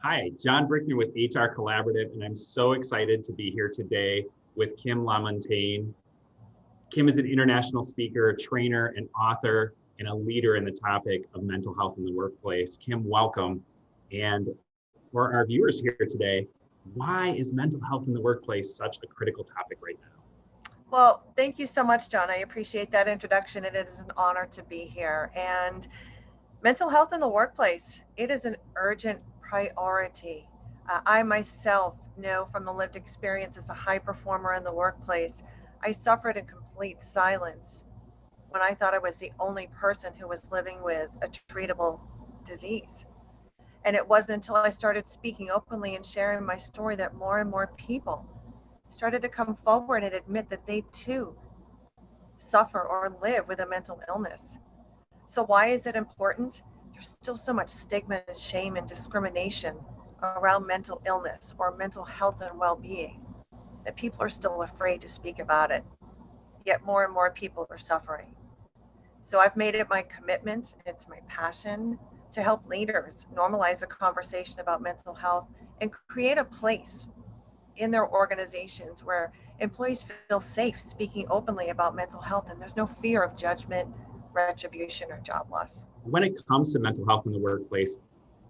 Hi, John Brickman with HR Collaborative, and I'm so excited to be here today with Kim LaMontagne. Kim is an international speaker, trainer, and author, and a leader in the topic of mental health in the workplace. Kim, welcome. And for our viewers here today, why is mental health in the workplace such a critical topic right now? Well, thank you so much, John. I appreciate that introduction, and it is an honor to be here. And mental health in the workplace, it is an urgent priority. I myself know from the lived experience as a high performer in the workplace, I suffered in complete silence when I thought I was the only person who was living with a treatable disease. And it wasn't until I started speaking openly and sharing my story that more and more people started to come forward and admit that they too suffer or live with a mental illness. So why is it important? There's still so much stigma and shame and discrimination around mental illness or mental health and well-being that people are still afraid to speak about it. Yet more and more people are suffering. So I've made it my commitment, it's my passion to help leaders normalize a conversation about mental health and create a place in their organizations where employees feel safe speaking openly about mental health and there's no fear of judgment, retribution, or job loss. When it comes to mental health in the workplace,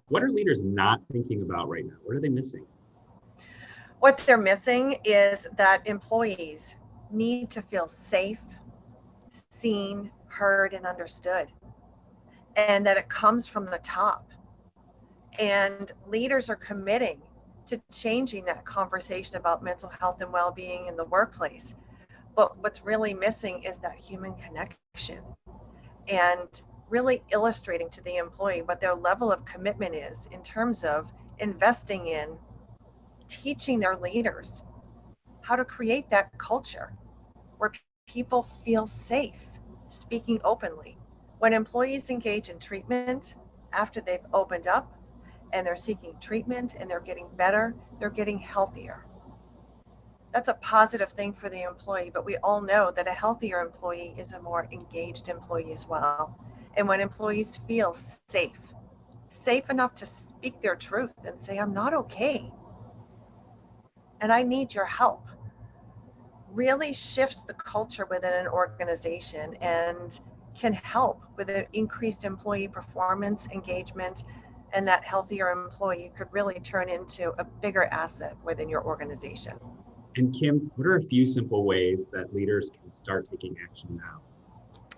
what are leaders not thinking about right now? What are they missing? What they're missing is that employees need to feel safe, seen, heard, and understood, and that it comes from the top. And leaders are committing to changing that conversation about mental health and well-being in the workplace. But what's really missing is that human connection and really illustrating to the employee what their level of commitment is in terms of investing in teaching their leaders how to create that culture where people feel safe speaking openly. When employees engage in treatment after they've opened up and they're seeking treatment and they're getting better, they're getting healthier. That's a positive thing for the employee, but we all know that a healthier employee is a more engaged employee as well. And when employees feel safe enough to speak their truth and say, I'm not okay and I need your help, really shifts the culture within an organization and can help with an increased employee performance, engagement, and that healthier employee could really turn into a bigger asset within your organization. And Kim, what are a few simple ways that leaders can start taking action now?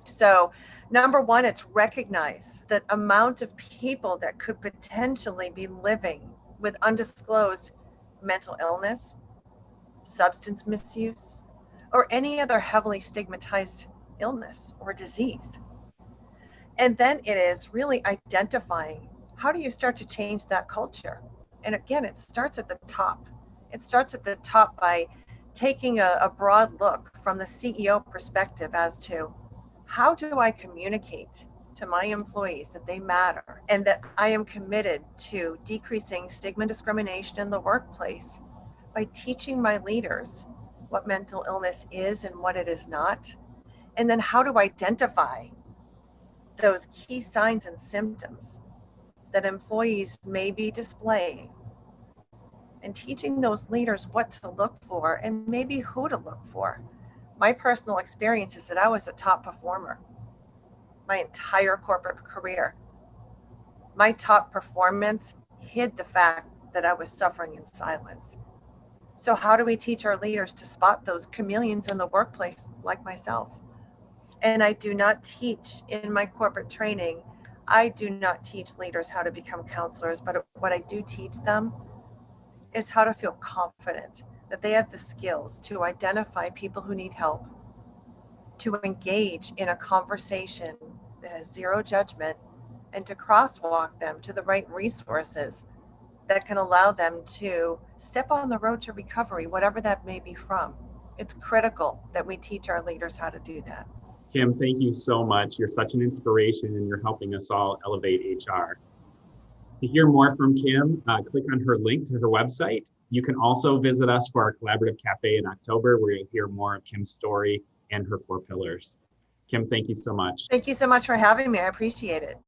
So, number one, it's recognize the amount of people that could potentially be living with undisclosed mental illness, substance misuse, or any other heavily stigmatized illness or disease. And then it is really identifying how do you start to change that culture? And again, it starts at the top. It starts at the top by taking a broad look from the CEO perspective as to how do I communicate to my employees that they matter and that I am committed to decreasing stigma and discrimination in the workplace by teaching my leaders what mental illness is and what it is not. And then how to identify those key signs and symptoms that employees may be displaying and teaching those leaders what to look for and maybe who to look for. My personal experience is that I was a top performer my entire corporate career. My top performance hid the fact that I was suffering in silence. So how do we teach our leaders to spot those chameleons in the workplace like myself? And I do not teach in my corporate training, I do not teach leaders how to become counselors, but what I do teach them is how to feel confident that they have the skills to identify people who need help, to engage in a conversation that has zero judgment, and to crosswalk them to the right resources that can allow them to step on the road to recovery, whatever that may be from. It's critical that we teach our leaders how to do that. Kim, thank you so much. You're such an inspiration and you're helping us all elevate HR. To hear more from Kim, click on her link to her website. You can also visit us for our Collaborative Cafe in October, where you'll hear more of Kim's story and her 4 pillars. Kim, thank you so much. Thank you so much for having me. I appreciate it.